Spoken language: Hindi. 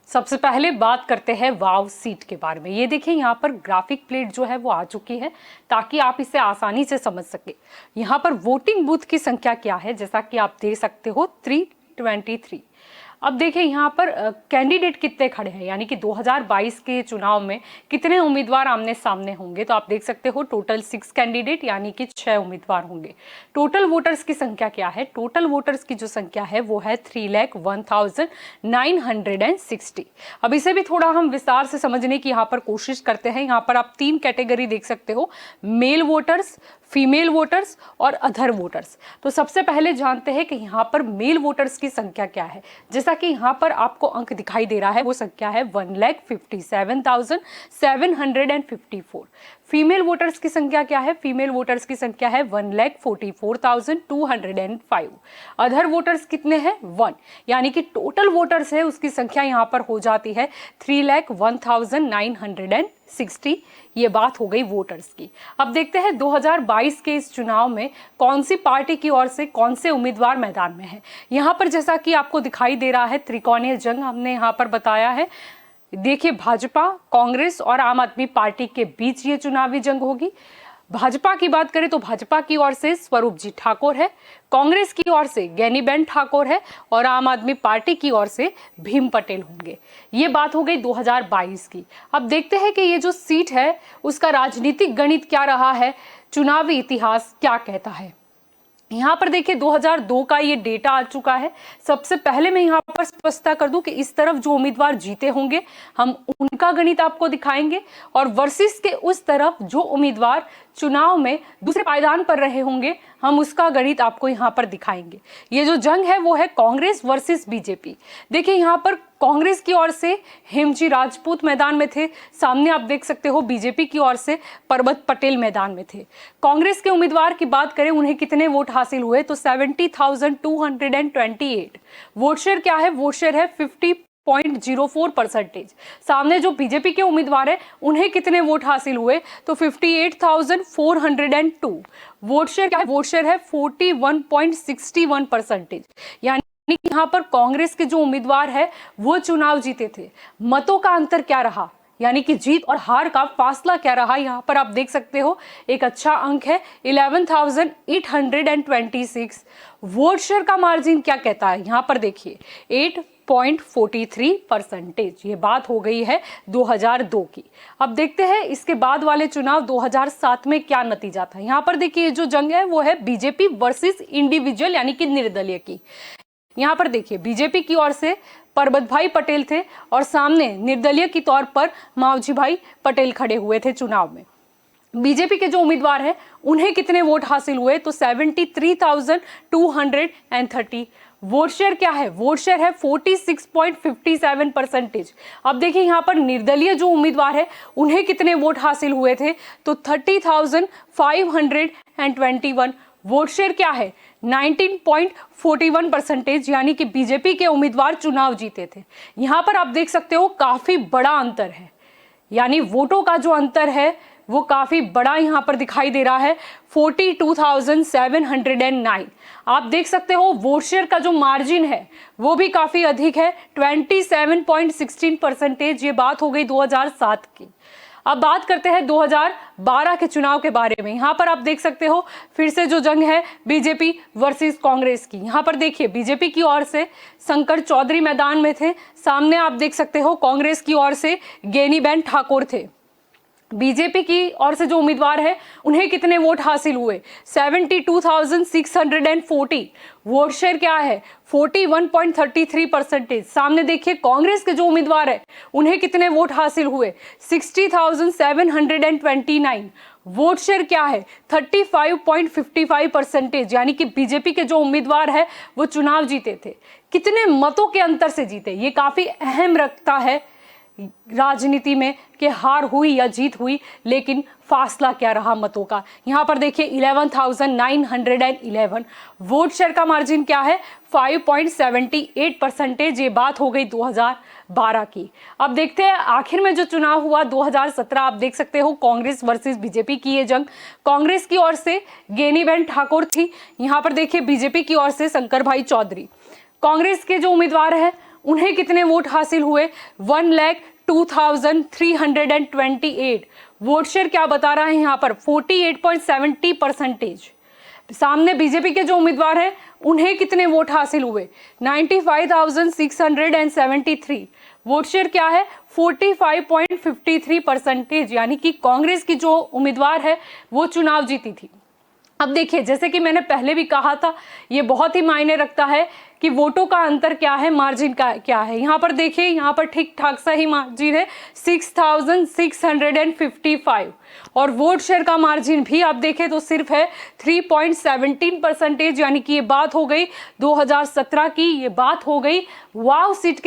सबसे पहले बात करते हैं वाव सीट के बारे में। ये देखिए यहाँ पर ग्राफिक प्लेट जो है वो आ चुकी है ताकि आप इसे आसानी से समझ सके। यहाँ पर वोटिंग बूथ की संख्या क्या है, जैसा कि आप देख सकते हो 323। अब देखिए यहाँ पर कैंडिडेट कितने खड़े हैं, यानी कि 2022 के चुनाव में कितने उम्मीदवार आमने सामने होंगे। तो आप देख सकते हो टोटल 6 कैंडिडेट यानी कि 6 उम्मीदवार होंगे। टोटल वोटर्स की संख्या क्या है, टोटल वोटर्स की जो संख्या है वो है 3,01,960। अब इसे भी थोड़ा हम विस्तार से समझने की यहाँ पर कोशिश करते हैं। यहाँ पर आप 3 कैटेगरी देख सकते हो, मेल वोटर्स, फीमेल वोटर्स और अदर वोटर्स। तो सबसे पहले जानते हैं कि यहाँ पर मेल वोटर्स की संख्या क्या है। जैसा कि यहाँ पर आपको अंक दिखाई दे रहा है वो संख्या है 1,57,754। फीमेल वोटर्स की संख्या क्या है, फीमेल वोटर्स की संख्या है 1,44,205। अदर वोटर्स कितने हैं, 1, यानी कि टोटल वोटर्स है उसकी संख्या यहाँ पर हो जाती है 3,01,960। ये बात हो गई वोटर्स की। अब देखते हैं 2022 के इस चुनाव में कौन सी पार्टी की ओर से कौन से उम्मीदवार मैदान में हैं। यहाँ पर जैसा कि आपको दिखाई दे रहा है त्रिकोणीय जंग हमने यहाँ पर बताया है। देखिए भाजपा, कांग्रेस और आम आदमी पार्टी के बीच ये चुनावी जंग होगी। भाजपा की बात करें तो भाजपा की ओर से स्वरूप जी ठाकुर है, कांग्रेस की ओर से ज्ञानीबेन ठाकुर है और आम आदमी पार्टी की ओर से भीम पटेल होंगे। ये बात हो गई 2022 की। अब देखते हैं कि ये जो सीट है उसका राजनीतिक गणित क्या रहा है, चुनावी इतिहास क्या कहता है। यहाँ पर देखिए 2002 का ये डेटा आ चुका है। सबसे पहले मैं यहाँ पर स्पष्टता कर दूं कि इस तरफ जो उम्मीदवार जीते होंगे हम उनका गणित आपको दिखाएंगे और वर्सेस के उस तरफ जो उम्मीदवार चुनाव में दूसरे पायदान पर रहे होंगे हम उसका गणित आपको यहाँ पर दिखाएंगे। ये जो जंग है वो है कांग्रेस वर्सेस बीजेपी। देखिए यहाँ पर कांग्रेस की ओर से हेमजी राजपूत मैदान में थे, सामने आप देख सकते हो बीजेपी की ओर से परबत पटेल मैदान में थे। कांग्रेस के उम्मीदवार की बात करें उन्हें कितने वोट हासिल हुए तो 70,228। वोट शेयर क्या है, वोट शेयर है 50.04%। सामने जो बीजेपी के उम्मीदवार है उन्हें कितने वोट हासिल हुए तो 58,402। वोट शेयर क्या है, वोट शेयर है 41.61%। यानी यहाँ पर कांग्रेस के जो उम्मीदवार है वो चुनाव जीते थे। मतों का अंतर क्या रहा, यानी कि जीत और हार का फासला क्या रहा, यहाँ पर आप देख सकते हो एक अच्छा अंक है 11,826। वोट शेयर का मार्जिन क्या कहता है, यहाँ पर देखिए 8.43%। ये बात हो गई है 2002 की। अब देखते हैं इसके बाद वाले चुनाव 2007 में क्या नतीजा था। यहाँ पर देखिए जो जंग है वो है बीजेपी वर्सेस इंडिविजुअल यानी कि निर्दलीय की। यहाँ पर देखिए बीजेपी की ओर से परबत भाई पटेल थे और सामने निर्दलीय की तौर पर मावजी भाई पटेल खड़े हुए थे चुनाव में। बीजेपी के जो उम्मीदवार हैं उन्हें कितने वोट हासिल हुए तो 73,230। वोट शेयर क्या है, वोट शेयर है 46.57%। अब देखिए यहाँ पर निर्दलीय जो उम्मीदवार है उन्हें कितने वोट हासिल हुए थे तो 30,521। वोट शेयर क्या है 19.41%, यानी कि बीजेपी के उम्मीदवार चुनाव जीते थे। यहाँ पर आप देख सकते हो काफी बड़ा अंतर है, यानी वोटों का जो अंतर है वो काफी बड़ा यहाँ पर दिखाई दे रहा है 42,709। आप देख सकते हो वोट शेयर का जो मार्जिन है वो भी काफी अधिक है 27.16%। ये बात हो गई 2007 की। अब बात करते हैं 2012 के चुनाव के बारे में। यहाँ पर आप देख सकते हो फिर से जो जंग है बीजेपी वर्सेस कांग्रेस की। यहाँ पर देखिए बीजेपी की ओर से शंकर चौधरी मैदान में थे, सामने आप देख सकते हो कांग्रेस की ओर से ज्ञानीबेन ठाकुर थे। बीजेपी की ओर से जो उम्मीदवार है उन्हें कितने वोट हासिल हुए 72,640। वोट शेयर क्या है 41.33%। सामने देखिए कांग्रेस के जो उम्मीदवार है उन्हें कितने वोट हासिल हुए 60,729। वोट शेयर क्या है 35.55%, यानी कि बीजेपी के जो उम्मीदवार है वो चुनाव जीते थे। कितने मतों के अंतर से जीते ये काफी अहम रखता है राजनीति में कि हार हुई या जीत हुई, लेकिन फासला क्या रहा मतों का। यहाँ पर देखिए 11,911। वोट शेयर का मार्जिन क्या है 5.78%। ये बात हो गई 2012 की। अब देखते हैं आखिर में जो चुनाव हुआ 2017। आप देख सकते हो कांग्रेस वर्सेस बीजेपी की ये जंग। कांग्रेस की ओर से ज्ञानीबेन ठाकुर थी, यहाँ पर देखिए बीजेपी की ओर से शंकर भाई चौधरी। कांग्रेस के जो उम्मीदवार हैं उन्हें कितने वोट हासिल हुए? 1,02,328। वोट शेयर क्या बता रहा है यहाँ पर? 48.70%। सामने बीजेपी के जो उम्मीदवार हैं उन्हें कितने वोट हासिल हुए? 95,673। वोट शेयर क्या है? 45.53%। यानी कि कांग्रेस की जो उम्मीदवार है वो चुनाव जीती थी। अब देखिए, जैसे कि मैंने पहले भी कहा था, ये बहुत ही मायने रखता है कि वोटों का अंतर क्या है, मार्जिन का क्या है। यहाँ पर देखिए, यहाँ पर ठीक ठाक सा ही मार्जिन है 6,655। और वोट शेयर का मार्जिन भी आप देखें तो सिर्फ है 3.17%। यानी कि ये बात हो गई 2017 की, ये बात हो गई वाव सीट के